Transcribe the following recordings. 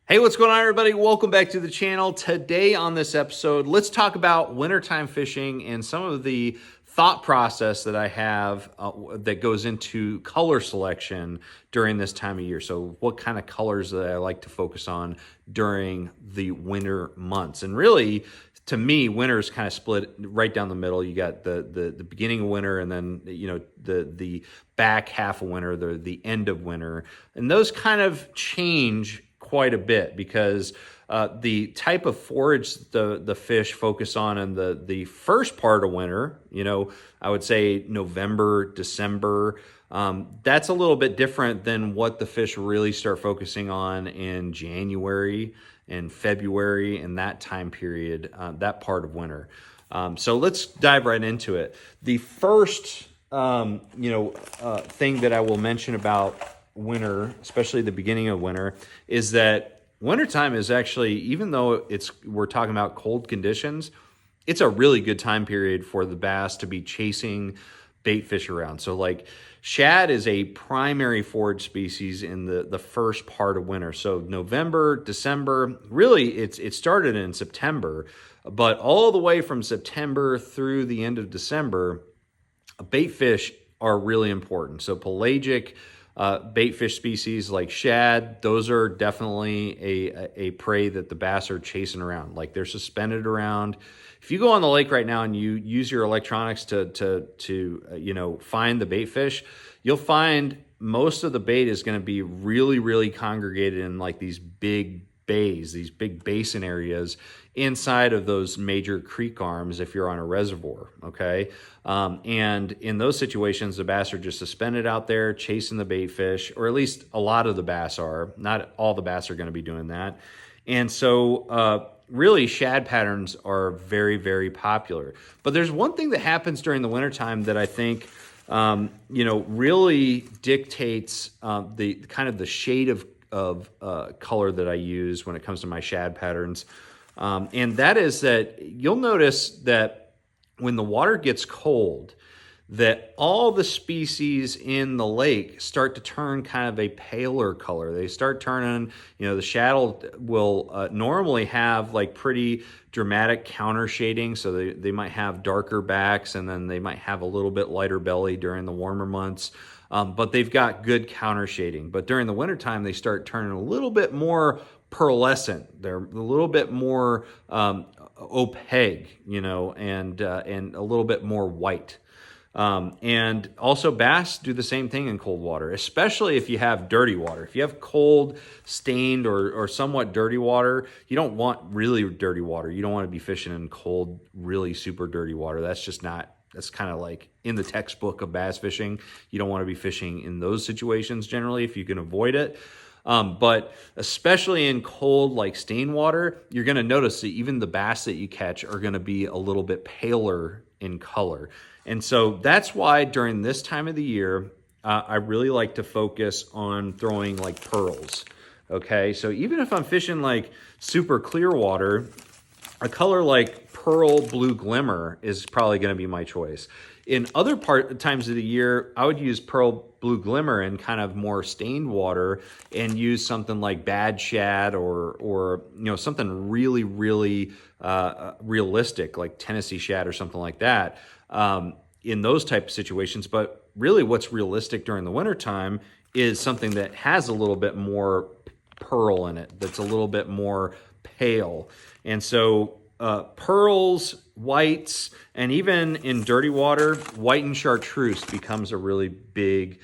Hey, what's going on, everybody? Welcome back to the channel. Today on this episode, let's talk about wintertime fishing and some of the thought process that I have that goes into color selection during this time of year. So what kind of colors that I like to focus on during the winter months. And really, to me, winter is kind of split right down the middle. You got the beginning of winter, and then the back half of winter, the end of winter, and those kind of change quite a bit because the type of forage the fish focus on in the first part of winter, I would say November, December, that's a little bit different than what the fish really start focusing on in January and February and that time period, that part of winter. So let's dive right into it. The first thing that I will mention about winter, especially the beginning of winter, is that wintertime is actually, even though we're talking about cold conditions, it's a really good time period for the bass to be chasing bait fish around. So like shad is a primary forage species in the first part of winter. So November, December, really it started in September, but all the way from September through the end of December, bait fish are really important. So pelagic bait fish species like shad, those are definitely a prey that the bass are chasing around. Like they're suspended around. If you go on the lake right now and you use your electronics to find the bait fish, you'll find most of the bait is going to be really, really congregated in like these big bays, these big basin areas inside of those major creek arms if you're on a reservoir, okay? And in those situations, the bass are just suspended out there chasing the bait fish, or at least a lot of the bass are. Not all the bass are going to be doing that. And so really shad patterns are very, very popular. But there's one thing that happens during the wintertime that I think really dictates the kind of the shade of color that I use when it comes to my shad patterns. And that is that you'll notice that when the water gets cold, that all the species in the lake start to turn kind of a paler color. They start turning, the shad will normally have like pretty dramatic counter shading. So they might have darker backs, and then they might have a little bit lighter belly during the warmer months. But they've got good counter shading. But during the wintertime, they start turning a little bit more pearlescent. They're a little bit more opaque, and a little bit more white. And also bass do the same thing in cold water, especially if you have dirty water. If you have cold, stained, or somewhat dirty water, you don't want really dirty water. You don't want to be fishing in cold, really super dirty water. That's kind of like in the textbook of bass fishing. You don't want to be fishing in those situations generally if you can avoid it. But especially in cold, like stained water, you're going to notice that even the bass that you catch are going to be a little bit paler in color. And so that's why during this time of the year, I really like to focus on throwing like pearls. Okay, so even if I'm fishing like super clear water, a color like pearl blue glimmer is probably going to be my choice. In other times of the year, I would use pearl blue glimmer in kind of more stained water and use something like bad shad or something really, really realistic like Tennessee shad or something like that in those type of situations. But really what's realistic during the wintertime is something that has a little bit more pearl in it, that's a little bit more pale. And so pearls, whites, and even in dirty water, white and chartreuse becomes a really big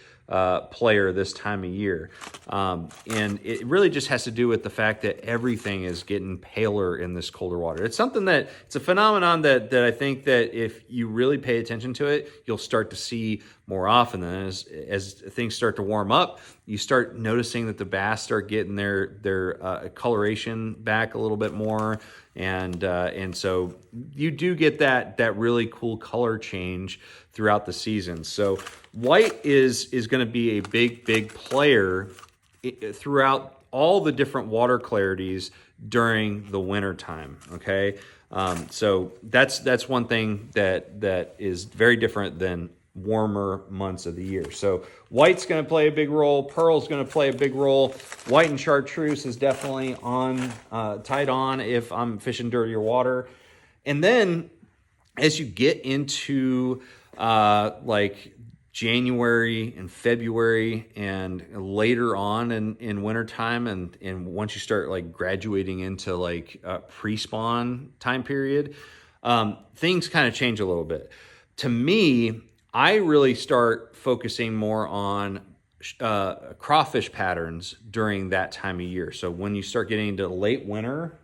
player this time of year. And it really just has to do with the fact that everything is getting paler in this colder water. It's a phenomenon that I think that if you really pay attention to it, you'll start to see more often. And as things start to warm up, you start noticing that the bass start getting their coloration back a little bit more. And so you do get that really cool color change throughout the season. So white is going to be a big player throughout all the different water clarities during the winter time. Okay, so that's one thing that is very different than warmer months of the year. So white's going to play a big role. Pearl's going to play a big role. White and chartreuse is definitely on, tied on if I'm fishing dirtier water. And then as you get into like January and February and later on in wintertime, and once you start like graduating into like pre-spawn time period, things kind of change a little bit. To me, I really start focusing more on crawfish patterns during that time of year. So when you start getting into late winter,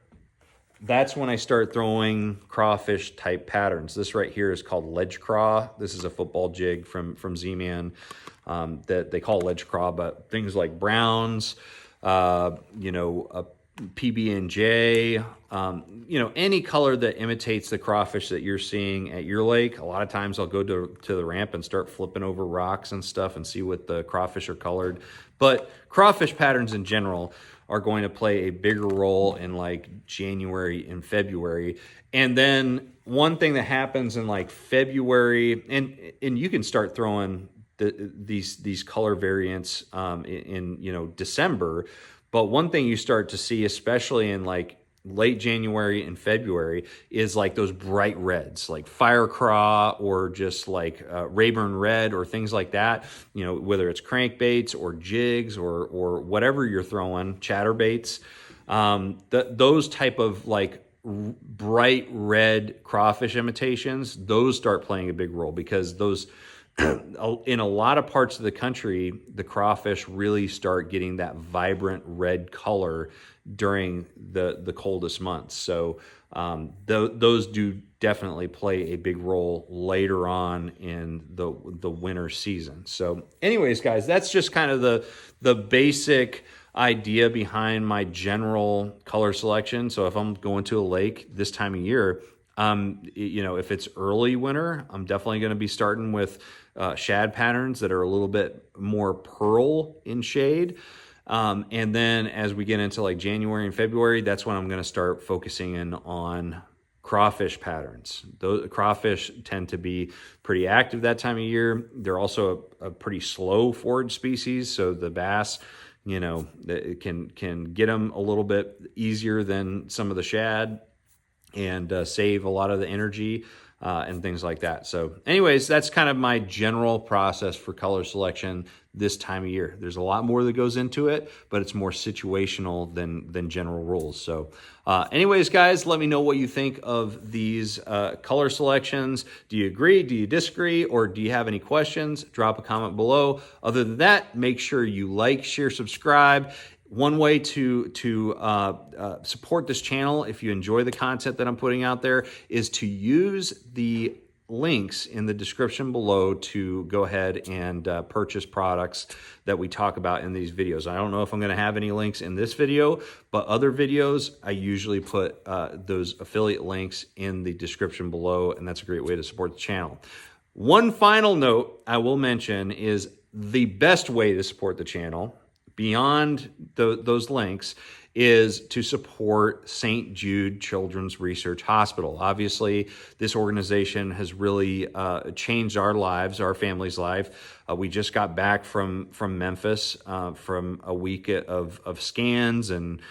that's when I start throwing crawfish type patterns. This right here is called ledge craw. This is a football jig from Z-Man that they call ledge craw, but things like browns, you know, PB&J, you know, any color that imitates the crawfish that you're seeing at your lake. A lot of times I'll go to the ramp and start flipping over rocks and stuff and see what the crawfish are colored. But crawfish patterns in general are going to play a bigger role in like January and February. And then one thing that happens in like February, and you can start throwing these color variants in you know, December. But one thing you start to see, especially in like late January and February, is like those bright reds, like fire craw or just like Rayburn red or things like that. You know, whether it's crankbaits or jigs or whatever you're throwing, chatterbaits, those type of like bright red crawfish imitations, those start playing a big role because those in a lot of parts of the country, the crawfish really start getting that vibrant red color during the coldest months. So those do definitely play a big role later on in the winter season. So anyways, guys, that's just kind of the basic idea behind my general color selection. So if I'm going to a lake this time of year, you know, if it's early winter, I'm definitely going to be starting with shad patterns that are a little bit more pearl in shade. And then as we get into like January and February, that's when I'm going to start focusing in on crawfish patterns. Those crawfish tend to be pretty active that time of year. They're also a pretty slow forage species. So the bass, you know, it can get them a little bit easier than some of the shad and save a lot of the energy and things like that. So anyways, that's kind of my general process for color selection this time of year. There's a lot more that goes into it, but it's more situational than general rules. So anyways, guys, let me know what you think of these color selections. Do you agree? Do you disagree? Or do you have any questions? Drop a comment below. Other than that, make sure you like, share, subscribe. One way to support this channel, if you enjoy the content that I'm putting out there, is to use the links in the description below to go ahead and purchase products that we talk about in these videos. I don't know if I'm going to have any links in this video, but other videos, I usually put those affiliate links in the description below, and that's a great way to support the channel. One final note I will mention is the best way to support the channel beyond those links is to support St. Jude Children's Research Hospital. Obviously, this organization has really changed our lives, our family's life. We just got back from Memphis from a week of scans and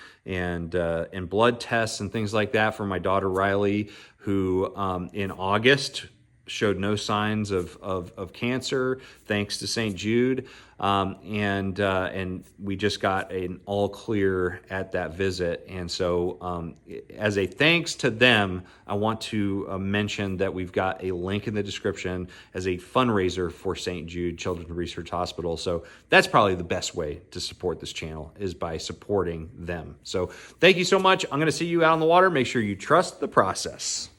blood tests and things like that for my daughter Riley, who in August showed no signs of cancer, thanks to St. Jude. And we just got an all clear at that visit. And so as a thanks to them, I want to mention that we've got a link in the description as a fundraiser for St. Jude Children's Research Hospital. So that's probably the best way to support this channel, is by supporting them. So thank you so much. I'm going to see you out on the water. Make sure you trust the process.